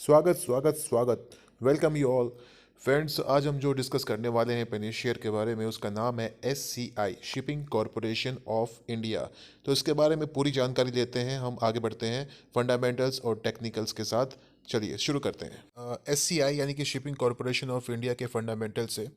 स्वागत स्वागत स्वागत। Welcome you all. फ्रेंड्स, आज हम जो डिस्कस करने वाले हैं पेनी शेयर के बारे में, उसका नाम है SCI, shipping Corporation of India. तो इसके बारे में पूरी जानकारी लेते हैं, हम आगे बढ़ते हैं फंडामेंटल्स और टेक्निकल्स के साथ। चलिए शुरू करते हैं। SCI यानी कि शिपिंग कॉरपोरेशन ऑफ इंडिया के फंडामेंटल से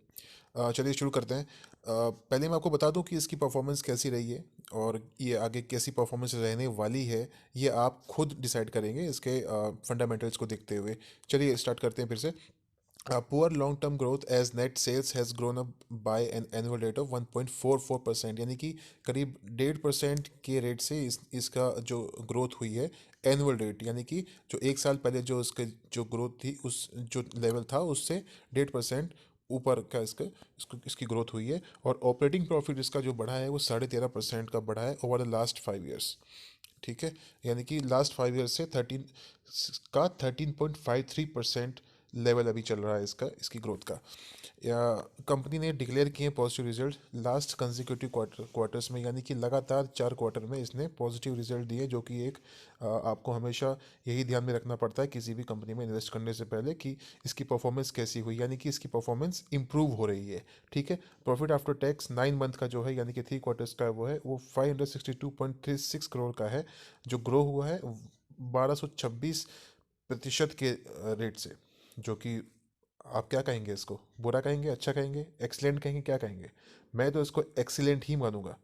चलिए शुरू करते हैं। पहले मैं आपको बता दूं कि इसकी परफॉर्मेंस कैसी रही है और ये आगे कैसी परफॉर्मेंस रहने वाली है। ये आप खुद डिसाइड करेंगे इसके फंडामेंटल्स को देखते हुए। चलिए स्टार्ट करते हैं फिर से। Poor long term growth as net sales has grown up by an annual rate of 1.44%, यानी कि करीब 1.5% के रेट से इसका जो ग्रोथ हुई है, एनुअल रेट यानी कि जो एक साल पहले जो इसके जो ग्रोथ थी, उस जो लेवल था उससे 1.5% ऊपर का इसकी ग्रोथ हुई है। और ऑपरेटिंग प्रॉफिट इसका जो बढ़ा है वो 13.5% का बढ़ा है ओवर द लास्ट 5 ईयर्स। ठीक है, यानी कि लास्ट 5 ईयर से 13.53% लेवल अभी चल रहा है इसकी ग्रोथ का। या कंपनी ने डिक्लेयर किए positive result last consecutive quarters में, यानी कि लगातार 4 क्वार्टर में इसने पॉजिटिव रिजल्ट दिए, जो कि एक आपको हमेशा यही ध्यान में रखना पड़ता है किसी भी कंपनी में इन्वेस्ट करने से पहले कि इसकी परफॉर्मेंस कैसी हुई, यानी कि इसकी परफॉर्मेंस इंप्रूव हो रही है। ठीक है। प्रॉफिट आफ्टर टैक्स 9 मंथ का जो है, यानी कि 3 क्वार्टर्स का वो 562.36 करोड़ का है, जो ग्रो हुआ है 1226% के रेट से। जो कि आप क्या कहेंगे, इसको बुरा कहेंगे, अच्छा कहेंगे, एक्सीलेंट कहेंगे, क्या कहेंगे? मैं तो इसको एक्सीलेंट ही मानूंगा।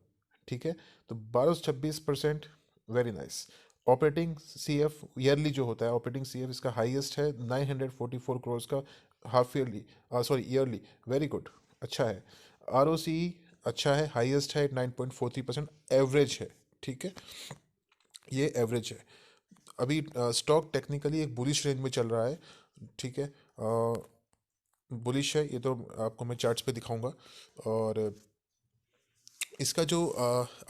ठीक है। तो 1226%, very nice. Operating CF yearly जो होता है, ऑपरेटिंग CF इसका हाईएस्ट है 944 करोड़ का, half yearly, sorry yearly. Very good, अच्छा है। ROCE अच्छा है, हाईएस्ट है 9.43%, एवरेज है। ठीक है, ये एवरेज है। अभी स्टॉक टेक्निकली एक बुलिश रेंज में चल रहा है। ठीक है, बुलिश है, ये तो आपको मैं चार्ट्स पे दिखाऊंगा। और इसका जो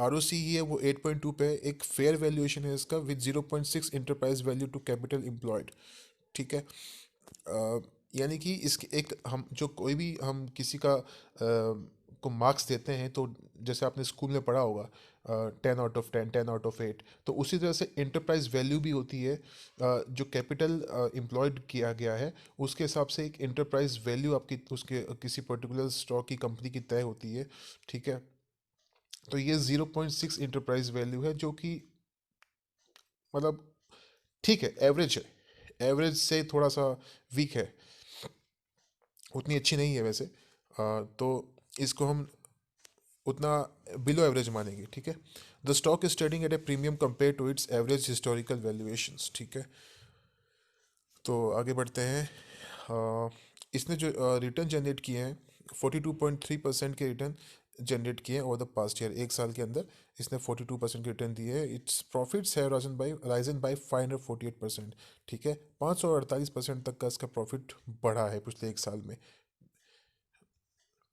ROCE है वो 8.2 पे है। एक फेयर वैल्यूएशन है इसका with 0.6 enterprise value to capital employed. ठीक है। यानी कि इसके एक हम जो कोई भी हम किसी का को मार्क्स देते हैं, तो जैसे आपने स्कूल में पढ़ा होगा 10 आउट ऑफ 10, 10 आउट ऑफ 8, तो उसी तरह से इंटरप्राइज वैल्यू भी होती है। जो कैपिटल एम्प्लॉयड किया गया है, उसके हिसाब से एक इंटरप्राइज वैल्यू आपकी उसके किसी पर्टिकुलर स्टॉक की कंपनी की तय होती है। ठीक है। तो ये 0.6 इंटरप्राइज वैल्यू है, जो कि मतलब ठीक है, एवरेज है, एवरेज से थोड़ा सा वीक है, उतनी अच्छी नहीं है वैसे। तो इसको हम उतना बिलो एवरेज मानेंगे। ठीक है। The stock is trading at a premium compare to its average historical valuations. ठीक है। तो आगे बढ़ते हैं। इसने जो रिटर्न जनरेट किए हैं, 42.3% के रिटर्न जनरेट किए हैं ओवर द पास्ट ईयर। एक साल के अंदर इसने 42% के रिटर्न दिए हैं। इट्स प्रॉफिट्स है राइजन बाई 548%। ठीक है, 548% तक का इसका प्रॉफिट बढ़ा है पिछले एक साल में।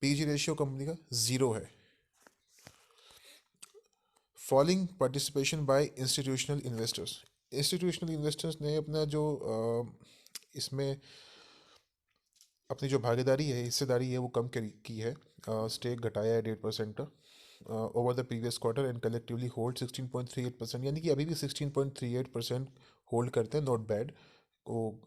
PG रेशियो कंपनी का 0 है। Falling participation by institutional investors. Institutional investors ने अपना जो इसमें अपनी जो भागीदारी है, हिस्सेदारी है, वो कम की है। स्टेक घटाया है 1.5% का over the previous quarter and collectively hold 16.38%, यानी कि अभी भी 16.38% होल्ड करते हैं। Not bad. वो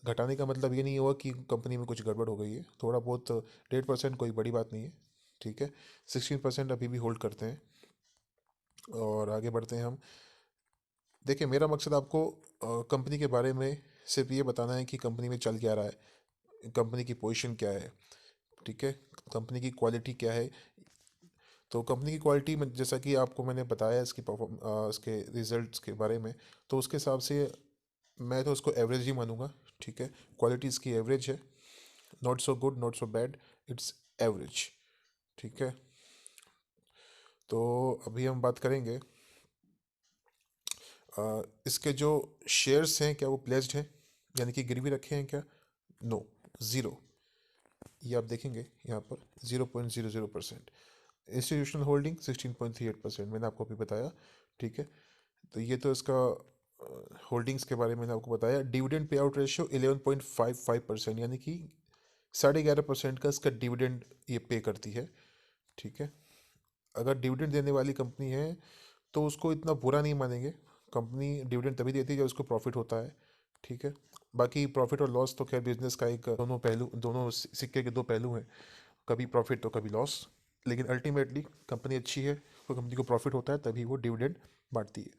घटाने का मतलब ये नहीं हुआ कि कंपनी में कुछ गड़बड़ हो गई है, थोड़ा बहुत 1.5% कोई बड़ी बात नहीं है। ठीक है, 16% अभी भी होल्ड करते हैं। और आगे बढ़ते हैं हम। देखिए, मेरा मकसद आपको कंपनी के बारे में सिर्फ ये बताना है कि कंपनी में चल क्या रहा है, कंपनी की पोजीशन क्या है। ठीक है, कंपनी की क्वालिटी क्या है। तो कंपनी की क्वालिटी में, जैसा कि आपको मैंने बताया इसके रिजल्ट्स के बारे में, तो उसके हिसाब से मैं तो उसको एवरेज ही मानूंगा। ठीक है, क्वालिटी इसकी एवरेज है, not so good, not so bad, it's average. ठीक है। तो अभी हम बात करेंगे इसके जो शेयर्स हैं, क्या वो प्लेस्ड हैं, यानी कि गिरवी रखे हैं क्या? No, zero. ये आप देखेंगे यहाँ पर 0.00%। इंस्टीट्यूशनल होल्डिंग 16.38%, मैंने आपको अभी बताया। ठीक है। तो ये तो इसका होल्डिंग्स के बारे में मैंने आपको बताया। डिविडेंड पे आउट रेशियो 11.55%, यानी कि 11.5% का इसका डिविडेंड ये पे करती है। ठीक है। अगर डिविडेंड देने वाली कंपनी है तो उसको इतना बुरा नहीं मानेंगे। कंपनी डिविडेंड तभी देती है जब उसको प्रॉफिट होता है। ठीक है। बाकी प्रॉफिट और लॉस तो खैर बिजनेस का एक दोनों सिक्के के दो पहलू हैं, कभी प्रॉफिट तो कभी लॉस। लेकिन अल्टीमेटली कंपनी अच्छी है, तो कंपनी को प्रॉफिट होता है तभी वो डिविडेंड बांटती है।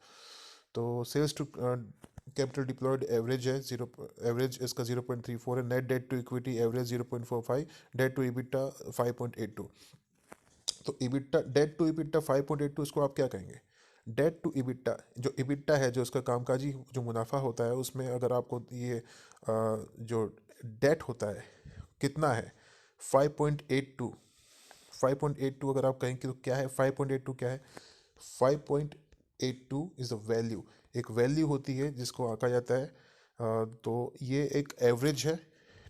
तो sales to capital deployed average है जीरो, एवरेज इसका 0.34 है। Net debt to equity average 0.45, debt to EBITDA 5.82। तो इबिटा, डेट टू इबिटा 5.82, इसको आप क्या कहेंगे? डेट टू इबिटा, जो इबिटा है, जो इसका कामकाजी जो मुनाफा होता है, उसमें अगर आपको ये जो डेट होता है कितना है, 5.82। 5.82 अगर आप कहेंगे तो क्या है 5.82 क्या है? 5.82 इज़ अ वैल्यू, एक वैल्यू होती है जिसको आंका जाता है। तो ये एक एवरेज है,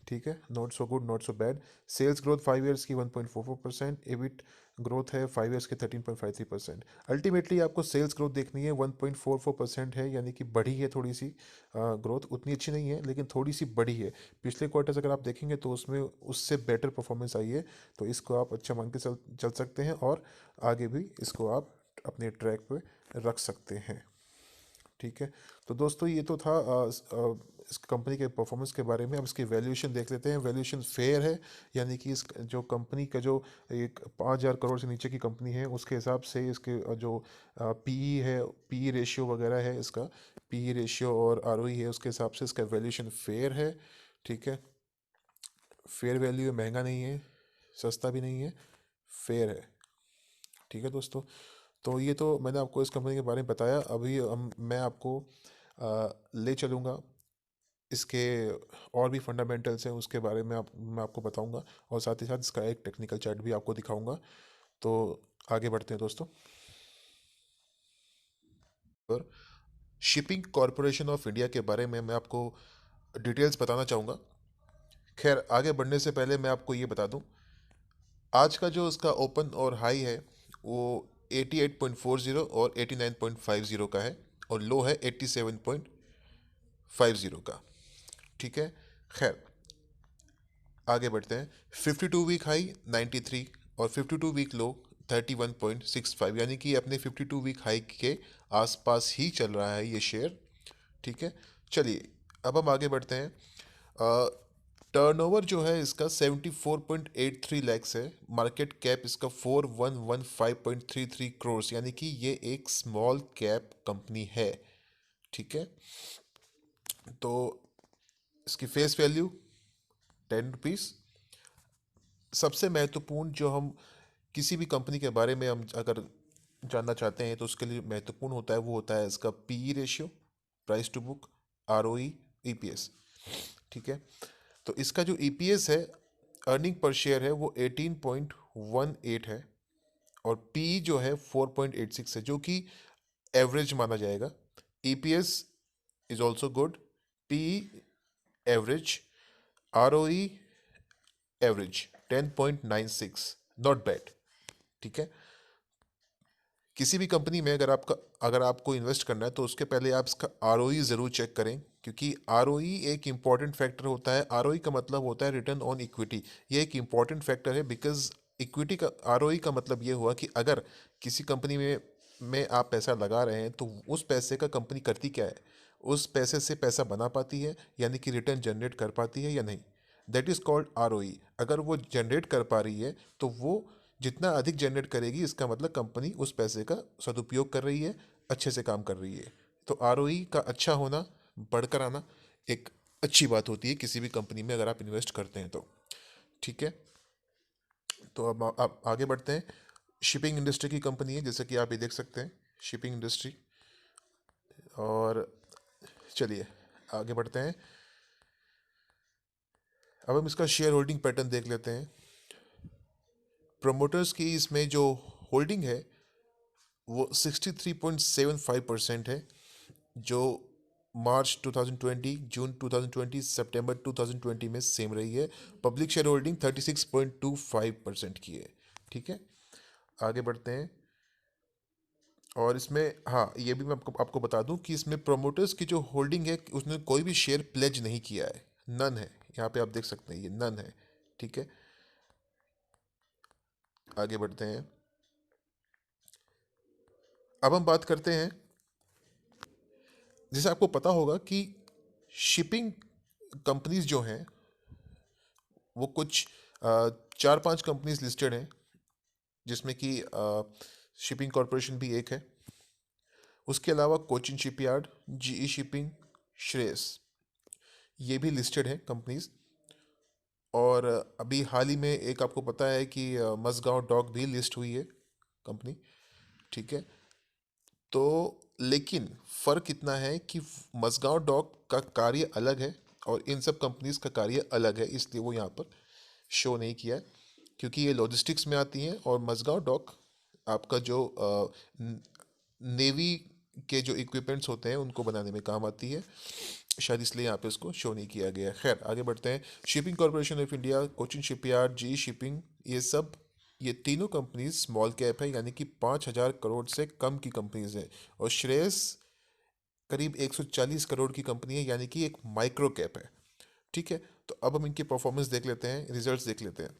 ठीक है, not so good not so bad. Sales growth 5 years की 1.44%, एबिट ग्रोथ है 5 ईयर्स की 13.53%। अल्टीमेटली आपको सेल्स ग्रोथ देखनी है, 1.44% है, यानी कि बढ़ी है थोड़ी सी। ग्रोथ उतनी अच्छी नहीं है लेकिन थोड़ी सी बढ़ी है। पिछले क्वार्टर्स अगर आप देखेंगे तो उसमें उससे बेटर परफॉर्मेंस आई है, तो इसको आप अच्छा मान के चल चल सकते हैं, और आगे भी इसको आप अपने ट्रैक पे रख सकते हैं। ठीक है, तो दोस्तों ये तो था इस कंपनी के परफॉर्मेंस के बारे में। अब इसकी वैल्यूएशन देख लेते हैं। वैल्यूएशन फेयर है, यानी कि इस जो कंपनी का जो एक 5,000 करोड़ से नीचे की कंपनी है उसके हिसाब से इसके जो पीई है, पीई रेशियो वगैरह है, इसका पीई रेशियो और आरओई है, उसके हिसाब से इसका वैल्यूएशन फेयर है। ठीक है, फेयर वैल्यू है, महंगा नहीं है, सस्ता भी नहीं है, फेयर है। ठीक है दोस्तों, तो ये तो मैंने आपको इस कंपनी के बारे में बताया। अभी मैं आपको ले चलूँगा इसके और भी फंडामेंटल्स हैं उसके बारे में, मैं आपको बताऊंगा, और साथ ही साथ इसका एक टेक्निकल चार्ट भी आपको दिखाऊंगा। तो आगे बढ़ते हैं दोस्तों। और शिपिंग कॉरपोरेशन ऑफ इंडिया के बारे में मैं आपको डिटेल्स बताना चाहूँगा। खैर आगे बढ़ने से पहले मैं आपको ये बता दूं, आज का जो इसका ओपन और हाई है वो 88.40 और 89.50 का है, और लो है 87.50 का। ठीक है, खैर आगे बढ़ते हैं। 52 वीक हाई 93 और 52 वीक लो 31.65, यानी कि अपने 52 वीक हाई के आसपास ही चल रहा है ये शेयर। ठीक है, चलिए अब हम आगे बढ़ते हैं। टर्नओवर जो है इसका 74.83 लैक्स है। मार्केट कैप इसका 4115.33 करोड़, यानी कि ये एक स्मॉल कैप कंपनी है। ठीक है, तो इसकी फेस वैल्यू 10 रुपीज़। सबसे महत्वपूर्ण जो हम किसी भी कंपनी के बारे में हम अगर जानना चाहते हैं तो उसके लिए महत्वपूर्ण होता है, वो होता है इसका PE ratio, price to book, ROE, EPS. ठीक है, तो इसका जो ईपीएस है, अर्निंग पर शेयर है, वो 18.18 है, और पी जो है 4.86 है, जो कि एवरेज माना जाएगा। EPS is also good, P average, ROE average 10.96, not bad. ठीक है, किसी भी कंपनी में अगर आपको इन्वेस्ट करना है तो उसके पहले आप इसका आरओई ज़रूर चेक करें, क्योंकि आरओई एक इम्पॉर्टेंट फैक्टर होता है। आरओई का मतलब होता है रिटर्न ऑन इक्विटी। ये एक इम्पॉर्टेंट फैक्टर है, बिकॉज इक्विटी का, आरओई का मतलब ये हुआ कि अगर किसी कंपनी में आप पैसा लगा रहे हैं तो उस पैसे का कंपनी करती क्या है, उस पैसे से पैसा बना पाती है, यानी कि रिटर्न जनरेट कर पाती है या नहीं। That is called ROE. अगर वो जनरेट कर पा रही है तो वो जितना अधिक जनरेट करेगी, इसका मतलब कंपनी उस पैसे का सदुपयोग कर रही है, अच्छे से काम कर रही है। तो आरओई का अच्छा होना, बढ़कर आना, एक अच्छी बात होती है किसी भी कंपनी में अगर आप इन्वेस्ट करते हैं तो। ठीक है, तो अब आप आगे बढ़ते हैं। शिपिंग इंडस्ट्री की कंपनी है, जैसे कि आप ये देख सकते हैं, शिपिंग इंडस्ट्री। और चलिए आगे बढ़ते हैं। अब हम इसका शेयर होल्डिंग पैटर्न देख लेते हैं। प्रोमोटर्स की इसमें जो होल्डिंग है वो 63.75% है, जो मार्च 2020, जून 2020, सितंबर 2020 में सेम रही है। पब्लिक शेयर होल्डिंग 36.25% की है। ठीक है, आगे बढ़ते हैं। और इसमें हाँ, ये भी मैं आपको बता दूं कि इसमें प्रोमोटर्स की जो होल्डिंग है उसने कोई भी शेयर प्लेज नहीं किया है, नन है। यहाँ पे आप देख सकते हैं ये नन है। ठीक है, आगे बढ़ते हैं। अब हम बात करते हैं, जैसे आपको पता होगा कि शिपिंग कंपनीज जो हैं वो कुछ 4-5 कंपनीज लिस्टेड हैं, जिसमें कि शिपिंग कॉरपोरेशन भी एक है। उसके अलावा Cochin shipyard, GE shipping, Shreyas, ये भी लिस्टेड है कंपनीज। और अभी हाल ही में एक आपको पता है कि मज़गांव डॉक भी लिस्ट हुई है कंपनी, ठीक है। तो लेकिन फ़र्क इतना है कि मज़गांव डॉक का कार्य अलग है और इन सब कंपनीज का कार्य अलग है, इसलिए वो यहाँ पर शो नहीं किया है, क्योंकि ये लॉजिस्टिक्स में आती हैं और मज़गांव डॉक आपका जो नेवी के जो इक्विपमेंट्स होते हैं उनको बनाने में काम आती है, शायद इसलिए यहाँ पे इसको शो नहीं किया गया। खैर आगे बढ़ते हैं। Shipping Corporation of India, Cochin Shipyard, GE Shipping, ये तीनों कंपनीज स्मॉल कैप है, यानी कि 5,000 करोड़ से कम की कंपनीज है। और श्रेयस करीब 140 करोड़ की कंपनी है, यानी कि एक माइक्रो कैप है, ठीक है। तो अब हम इनकी परफॉर्मेंस देख लेते हैं, रिजल्ट्स देख लेते हैं।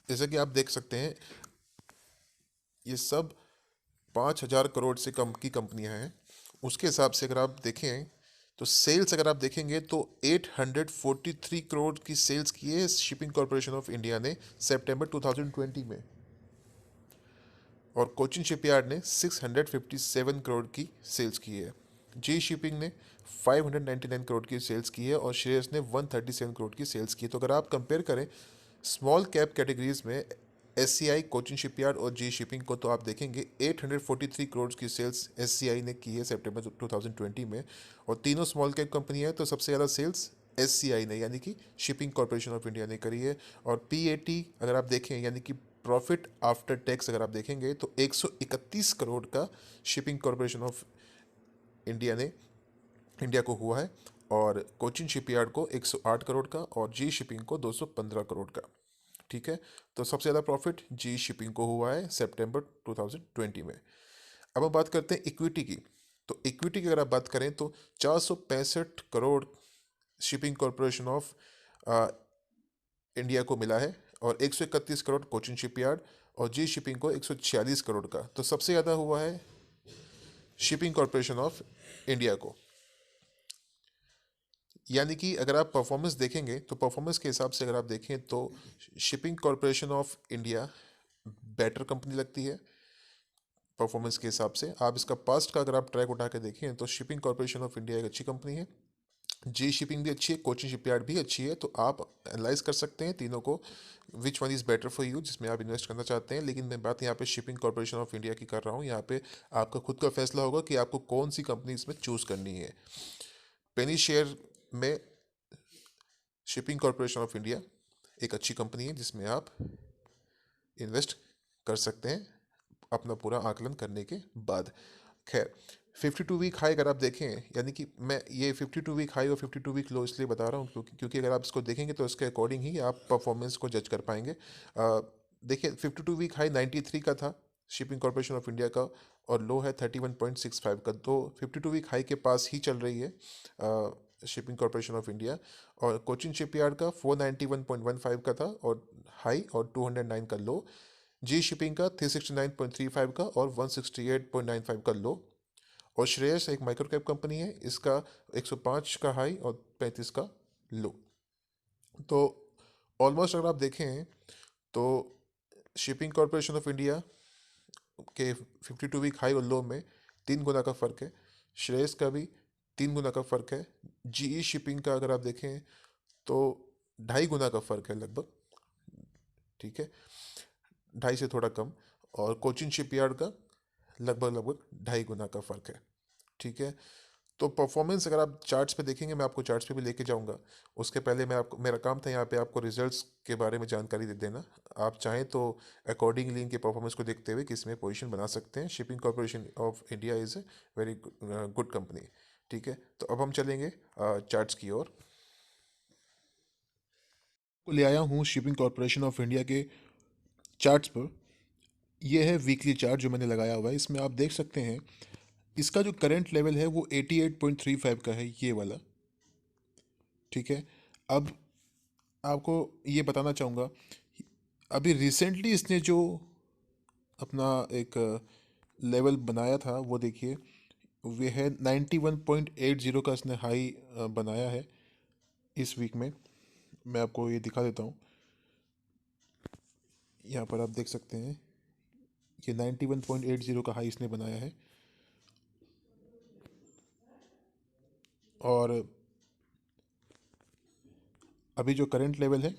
जैसा कि आप देख सकते हैं, ये सब 5,000 करोड़ से कम की कंपनियां हैं। उसके हिसाब से अगर आप देखें तो सेल्स अगर आप देखेंगे तो 843 करोड़ की सेल्स की है शिपिंग कॉरपोरेशन ऑफ इंडिया ने सितंबर 2020 में। और कोचिन शिपयार्ड ने 657 करोड़ की सेल्स की है। जी शिपिंग ने 599 करोड़ की सेल्स की है और श्रेयस ने 137 करोड़ की सेल्स की है। तो अगर आप कंपेयर करें स्मॉल कैप कैटेगरीज में एस सी आई, कोचिन शिपयार्ड और जी शिपिंग को, तो आप देखेंगे 843 करोड़ की सेल्स एस सी आई ने की है सितंबर 2020 में। और तीनों स्मॉल कैप कंपनी है तो सबसे ज़्यादा सेल्स एस सी आई ने, यानी कि शिपिंग कॉरपोरेशन ऑफ इंडिया ने करी है। और पी ए टी अगर आप देखें, यानी कि प्रॉफिट आफ्टर टैक्स अगर आप देखेंगे तो 131 करोड़ का शिपिंग कॉरपोरेशन ऑफ इंडिया ने इंडिया को हुआ है। और कोचिन शिपयार्ड को 108 करोड़ का और जी शिपिंग को 215 करोड़ का, ठीक है। तो सबसे ज़्यादा प्रॉफिट जी शिपिंग को हुआ है सितंबर 2020 में। अब हम बात करते हैं इक्विटी की। तो इक्विटी की अगर आप बात करें तो 465 crore shipping Corporation of India को मिला है और 131 करोड़ कोचिन शिपयार्ड और जी शिपिंग को 146 करोड़ का। तो सबसे ज़्यादा हुआ है शिपिंग कॉरपोरेशन ऑफ इंडिया को। यानी कि अगर आप परफॉर्मेंस देखेंगे तो परफॉर्मेंस के हिसाब से अगर आप देखें तो shipping Corporation of India better company लगती है परफॉर्मेंस के हिसाब से। आप इसका पास्ट का अगर आप ट्रैक उठा के देखें तो शिपिंग कॉरपोरेशन ऑफ इंडिया एक अच्छी कंपनी है, जी शिपिंग भी अच्छी है, कोचिन शिपयार्ड भी अच्छी है। तो आप एनालाइज कर सकते हैं तीनों को, which one is better for you, जिसमें आप इन्वेस्ट करना चाहते हैं। लेकिन मैं बात यहाँ पे शिपिंग कॉरपोरेशन ऑफ इंडिया की कर रहा हूँ। यहाँ पे आपका खुद का फैसला होगा कि आपको कौन सी कंपनी इसमें चूज़ करनी है। पेनी शेयर में शिपिंग कॉरपोरेशन ऑफ इंडिया एक अच्छी कंपनी है जिसमें आप इन्वेस्ट कर सकते हैं अपना पूरा आकलन करने के बाद। खैर 52 वीक हाई अगर आप देखें, यानी कि मैं ये 52 वीक हाई और 52 वीक लो इसलिए बता रहा हूँ क्योंकि अगर आप इसको देखेंगे तो इसके अकॉर्डिंग ही आप परफॉर्मेंस को जज कर पाएंगे। देखिए 52 वीक हाई 93 का था शिपिंग कॉरपोरेशन ऑफ इंडिया का और लो है 31.65 का। तो 52 वीक हाई के पास ही चल रही है शिपिंग कॉरपोरेशन ऑफ इंडिया। और कोचिन शिपयार्ड का 491.15 का था और हाई और 209 का लो। जी शिपिंग का 369.35 का और 168.95 का लो। और श्रेयस एक माइक्रो कैप कंपनी है, इसका 105 का हाई और 35 का लो। तो ऑलमोस्ट अगर आप देखें तो शिपिंग कॉरपोरेशन ऑफ इंडिया के 52 वीक हाई और लो में 3 गुना का फ़र्क है। श्रेयस का भी 3 गुना का फ़र्क है। जीई शिपिंग का अगर आप देखें तो 2.5 गुना का फ़र्क है लगभग, ठीक है, 2.5 से थोड़ा कम। और कोचिन शिपयार्ड का लगभग लगभग 2.5 गुना का फ़र्क है, ठीक है। तो परफॉर्मेंस अगर आप चार्ट्स पे देखेंगे, मैं आपको चार्ट्स पे भी लेके जाऊंगा। उसके पहले मैं आपको, मेरा काम था यहाँ पे आपको रिजल्ट्स के बारे में जानकारी दे देना। आप चाहें तो अकॉर्डिंगली इनके परफॉर्मेंस को देखते हुए किसी में पोजीशन बना सकते हैं। Shipping Corporation of India is a very good company, ठीक है। तो अब हम चलेंगे चार्ट्स की ओर। ले आया हूँ शिपिंग कॉरपोरेशन ऑफ इंडिया के चार्ट्स पर। यह है वीकली चार्ट जो मैंने लगाया हुआ है। इसमें आप देख सकते हैं इसका जो करंट लेवल है वो 88.35 का है, ये वाला, ठीक है। अब आपको ये बताना चाहूँगा, अभी रिसेंटली इसने जो अपना एक लेवल बनाया था वो देखिए, वे है 91.80 का इसने हाई बनाया है। इस वीक में मैं आपको ये दिखा देता हूँ। यहाँ पर आप देख सकते हैं ये 91.80 का हाई इसने बनाया है और अभी जो करंट लेवल है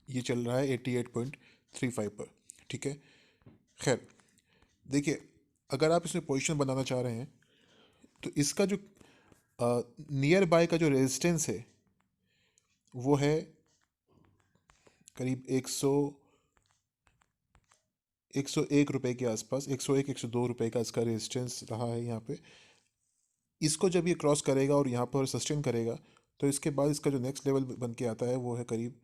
ये चल रहा है 88.35 पर। ठीक है, खैर देखिए, अगर आप इसमें पोजीशन बनाना चाह रहे हैं तो इसका जो नियर बाय का जो रेजिस्टेंस है वो है करीब 101 रुपये के आसपास, 102 रुपये का इसका रेजिस्टेंस रहा है यहाँ पे। इसको जब ये क्रॉस करेगा और यहाँ पर सस्टेन करेगा तो इसके बाद इसका जो नेक्स्ट लेवल बन के आता है वो है करीब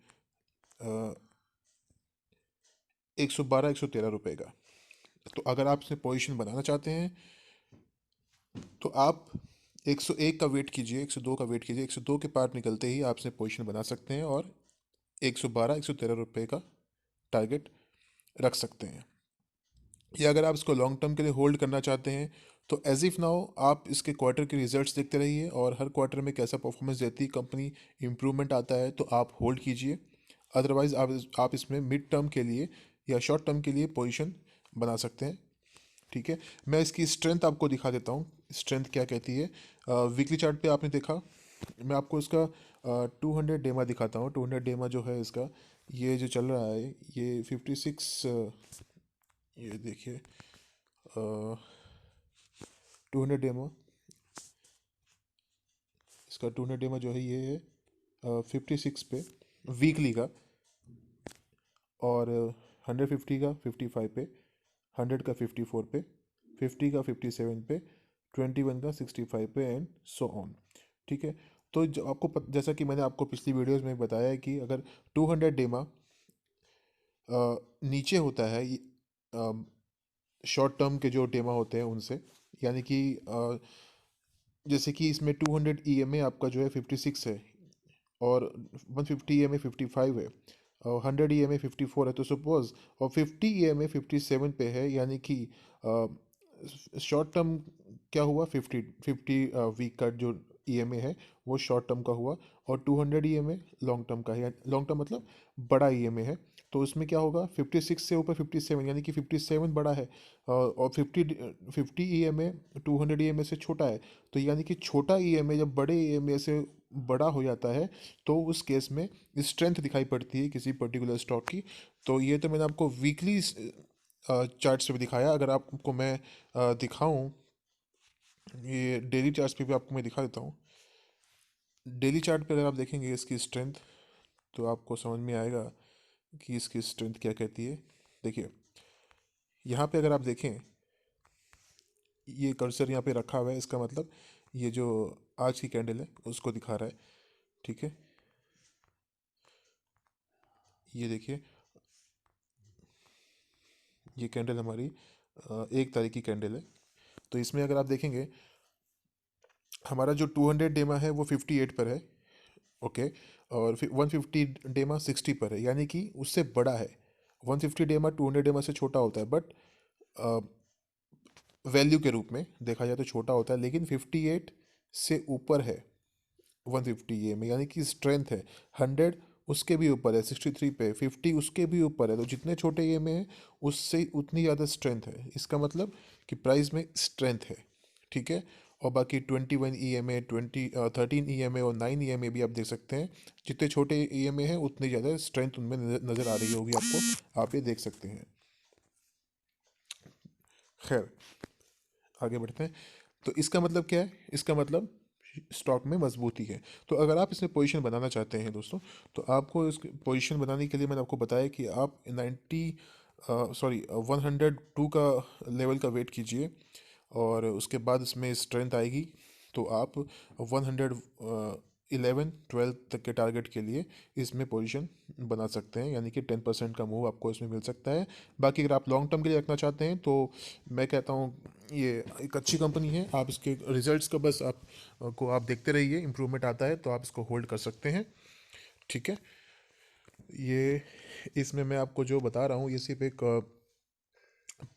112-113 रुपये का। तो अगर आप इसमें पोजीशन बनाना चाहते हैं तो आप 101 का वेट कीजिए, 102 का वेट कीजिए, 102 के पार निकलते ही आप इसमें पोजीशन बना सकते हैं और 112-113 रुपये का टारगेट रख सकते हैं। या अगर आप इसको लॉन्ग टर्म के लिए होल्ड करना चाहते हैं तो एज इफ नाउ आप इसके क्वार्टर के रिजल्ट्स देखते रहिए और हर क्वार्टर में कैसा परफॉर्मेंस देती है कंपनी, इम्प्रूवमेंट आता है तो आप होल्ड कीजिए। अदरवाइज आप इसमें मिड टर्म के लिए या शॉर्ट टर्म के लिए पोजीशन बना सकते हैं। ठीक है, मैं इसकी स्ट्रेंथ आपको दिखा देता हूँ, स्ट्रेंथ क्या कहती है। वीकली चार्ट पे आपने देखा, मैं आपको इसका 200 डेमा दिखाता हूँ। 200 डेमा जो है इसका, ये जो चल रहा है ये 56, ये देखिए 200 डेमा, इसका 200 डेमा जो है ये है 56 पे वीकली का, और 150 का 55 पे, 100 का 54 पे, 50 का 57 पे, 21 का 65 पे एंड सो ऑन। ठीक है, तो जो आपको जैसा कि मैंने आपको पिछली वीडियोस में बताया है कि अगर 200 डेमा नीचे होता है शॉर्ट टर्म के जो डेमा होते हैं उनसे, यानी कि जैसे कि इसमें 200 EMA आपका जो है 56 है और 150 EMA 55 है और 100 EMA 54 है, तो सपोज और 50 EMA 57 पे है, यानी कि शॉर्ट टर्म क्या हुआ, 50 वीक का जो EMA है वो शॉर्ट टर्म का हुआ और 200 EMA लॉन्ग टर्म का है। लॉन्ग टर्म मतलब बड़ा EMA है, तो उसमें क्या होगा 56 से ऊपर 57, यानी कि 57 बड़ा है और 50 EMA 200 EMA से छोटा है। तो यानी कि छोटा EMA जब बड़े EMA से बड़ा हो जाता है तो उस केस में स्ट्रेंथ दिखाई पड़ती है किसी पर्टिकुलर स्टॉक की। तो ये तो मैंने आपको वीकली चार्ट्स पे भी दिखाया। अगर आपको मैं दिखाऊं, ये डेली चार्ट्स पे भी आपको मैं दिखा देता हूँ। डेली चार्ट पे अगर आप देखेंगे इसकी स्ट्रेंथ तो आपको समझ में आएगा कि इसकी स्ट्रेंथ क्या कहती है। देखिए, यहाँ पे अगर आप देखें, ये कर्सर यहाँ पे रखा हुआ है, इसका मतलब ये जो आज की कैंडल है उसको दिखा रहा है। ठीक है, ये देखिए, ये कैंडल हमारी 1 तारीख की कैंडल है। तो इसमें अगर आप देखेंगे हमारा जो 200 डेमा है वो 58 पर है। ओके, और फिर 150 डेमा 60 पर है, यानी कि उससे बड़ा है। 150 डेमा 200 डेमा से छोटा होता है, बट वैल्यू के रूप में देखा जाए तो छोटा होता है, लेकिन 58 से ऊपर है 150 ये में, यानी कि स्ट्रेंथ है। 100 उसके भी ऊपर है 63 पे, 50 उसके भी ऊपर है। तो जितने छोटे ये में है उससे उतनी ज़्यादा स्ट्रेंथ है। इसका मतलब कि प्राइस में स्ट्रेंथ है। ठीक है, और बाकी 21 EMA, 13 EMA और 9 EMA भी आप देख सकते हैं। जितने छोटे EMA हैं उतनी ज़्यादा स्ट्रेंथ उनमें नज़र आ रही होगी आपको, आप ये देख सकते हैं। खैर, आगे बढ़ते हैं। तो इसका मतलब क्या है, इसका मतलब स्टॉक में मजबूती है। तो अगर आप इसमें पोजीशन बनाना चाहते हैं दोस्तों, तो आपको इस पोजीशन बनाने के लिए मैंने आपको बताया कि आप 102 का लेवल का वेट कीजिए और उसके बाद इसमें स्ट्रेंथ आएगी तो आप 111-12 तक के टारगेट के लिए इसमें पोजीशन बना सकते हैं, यानी कि 10% का मूव आपको इसमें मिल सकता है। बाकी अगर आप लॉन्ग टर्म के लिए रखना चाहते हैं तो मैं कहता हूँ ये एक अच्छी कंपनी है। आप इसके रिजल्ट्स का बस आप देखते रहिए, इम्प्रूवमेंट आता है तो आप इसको होल्ड कर सकते हैं। ठीक है, ये इसमें मैं आपको जो बता रहा हूँ ये सिर्फ एक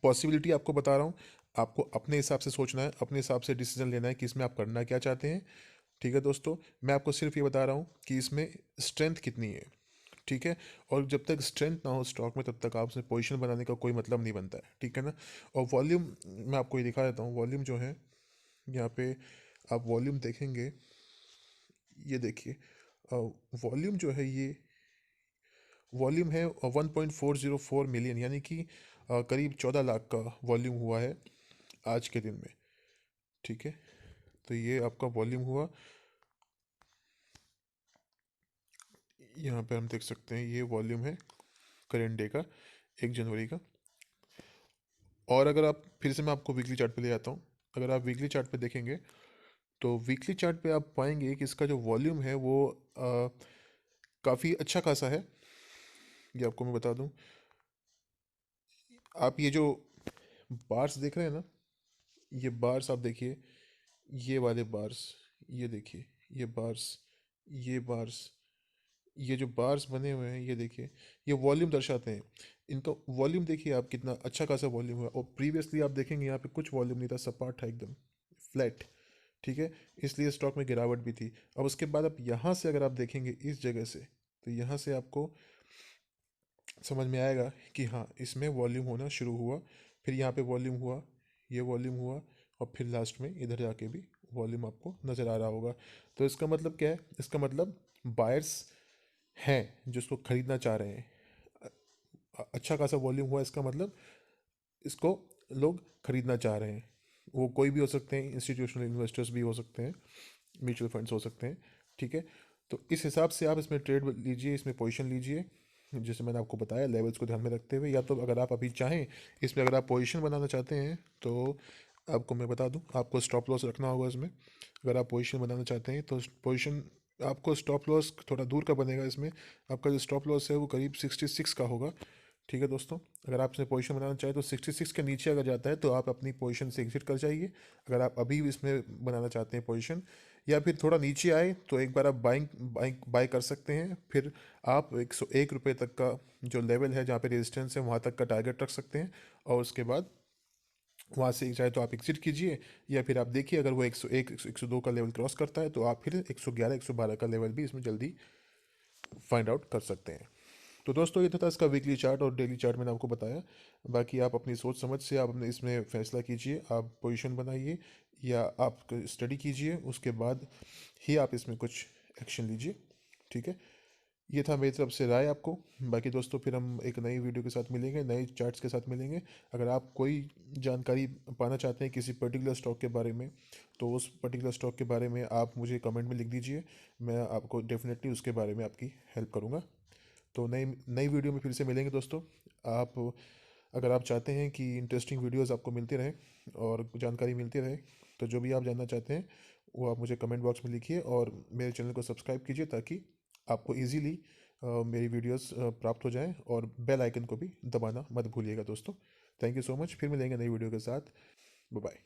पॉसिबिलिटी आपको बता रहा हूँ। आपको अपने हिसाब से सोचना है, अपने हिसाब से डिसीजन लेना है कि इसमें आप करना क्या चाहते हैं। ठीक है दोस्तों, मैं आपको सिर्फ ये बता रहा हूँ कि इसमें स्ट्रेंथ कितनी है, ठीक है। और जब तक स्ट्रेंथ ना हो स्टॉक में तब तक आप उसमें पोजीशन बनाने का कोई मतलब नहीं बनता है, ठीक है ना। और वॉल्यूम मैं आपको ये दिखा देता हूँ, वॉल्यूम जो है यहाँ पे आप वॉल्यूम देखेंगे, ये देखिए वॉल्यूम जो है ये वॉल्यूम है 1.404 मिलियन, यानी कि करीब 14 लाख का वॉल्यूम हुआ है आज के दिन में, ठीक है। तो ये आपका वॉल्यूम हुआ, यहाँ पे हम देख सकते हैं ये वॉल्यूम है करेंट डे का, 1 जनवरी का। और अगर आप फिर से मैं आपको वीकली चार्ट पे ले आता हूँ, अगर आप वीकली चार्ट पे देखेंगे तो वीकली चार्ट पे आप पाएंगे कि इसका जो वॉल्यूम है वो काफ़ी अच्छा खासा है। ये आपको मैं बता दूं, आप ये जो बार्स देख रहे हैं ना, ये बार्स आप देखिए, ये वाले बार्स, ये देखिए, ये बार्स, ये बार्स, ये जो बार्स बने हुए हैं ये देखिए, ये वॉल्यूम दर्शाते हैं। इनका वॉल्यूम देखिए आप, कितना अच्छा खासा वॉल्यूम हुआ। और प्रीवियसली आप देखेंगे यहाँ पे कुछ वॉल्यूम नहीं था, सपाट था एकदम, फ्लैट, ठीक है। इसलिए स्टॉक में गिरावट भी थी। अब उसके बाद आप यहाँ से अगर आप देखेंगे इस जगह से, तो यहाँ से आपको समझ में आएगा कि हाँ इसमें वॉल्यूम होना शुरू हुआ, फिर यहाँ पे वॉल्यूम हुआ, ये वॉल्यूम हुआ, और फिर लास्ट में इधर जाके भी वॉल्यूम आपको नज़र आ रहा होगा। तो इसका मतलब क्या है, इसका मतलब बायर्स हैं जो इसको खरीदना चाह रहे हैं। अच्छा खासा वॉल्यूम हुआ, इसका मतलब इसको लोग खरीदना चाह रहे हैं। वो कोई भी हो सकते हैं, इंस्टीट्यूशनल इन्वेस्टर्स भी हो सकते हैं, म्यूचुअल फंड्स हो सकते हैं, ठीक है। तो इस हिसाब से आप इसमें ट्रेड लीजिए, इसमें पोजीशन लीजिए, जैसे मैंने आपको बताया लेवल्स को ध्यान में रखते हुए। या तो अगर आप अभी चाहें इसमें अगर आप पोजीशन बनाना चाहते हैं तो आपको मैं बता दूं, आपको स्टॉप लॉस रखना होगा इसमें। अगर आप पोजीशन बनाना चाहते हैं तो पोजीशन आपको स्टॉप लॉस थोड़ा दूर का बनेगा इसमें। आपका जो स्टॉप लॉस है वो करीब 66 का होगा, ठीक है दोस्तों। अगर आप इसमें पोजीशन बनाना चाहें तो 66 के नीचे अगर जाता है तो आप अपनी पोजीशन से एग्जिट कर जाइए। अगर आप अभी भी इसमें बनाना चाहते हैं पोजीशन, या फिर थोड़ा नीचे आए तो एक बार आप बाइंग बाइंग बाय कर सकते हैं। फिर आप 101 रुपये तक का जो लेवल है जहाँ पे रेजिस्टेंस है वहाँ तक का टारगेट रख सकते हैं, और उसके बाद वहाँ से चाहे तो आप एग्जिट कीजिए। या फिर आप देखिए अगर वो 101 102 का लेवल क्रॉस करता है तो आप फिर 111 112 का लेवल भी इसमें जल्दी फाइंड आउट कर सकते हैं। तो दोस्तों ये तो था इसका वीकली चार्ट और डेली चार्ट मैंने आपको बताया। बाकी आप अपनी सोच समझ से आप अपने इसमें फैसला कीजिए, आप पोजीशन बनाइए या आप स्टडी कीजिए, उसके बाद ही आप इसमें कुछ एक्शन लीजिए, ठीक है। ये था मेरी तरफ से राय आपको। बाकी दोस्तों फिर हम एक नई वीडियो के साथ मिलेंगे, नए चार्ट्स के साथ मिलेंगे। अगर आप कोई जानकारी पाना चाहते हैं किसी पर्टिकुलर स्टॉक के बारे में, तो उस पर्टिकुलर स्टॉक के बारे में आप मुझे कमेंट में लिख दीजिए, मैं आपको डेफिनेटली उसके बारे में आपकी हेल्प करूँगा। तो नई नई वीडियो में फिर से मिलेंगे दोस्तों। आप अगर आप चाहते हैं कि इंटरेस्टिंग वीडियोस आपको मिलती रहें और जानकारी मिलती रहे, तो जो भी आप जानना चाहते हैं वो आप मुझे कमेंट बॉक्स में लिखिए, और मेरे चैनल को सब्सक्राइब कीजिए ताकि आपको इजीली मेरी वीडियोस प्राप्त हो जाएं, और बेल आइकन को भी दबाना मत भूलिएगा दोस्तों। थैंक यू सो मच, फिर मिलेंगे नई वीडियो के साथ। Bye bye.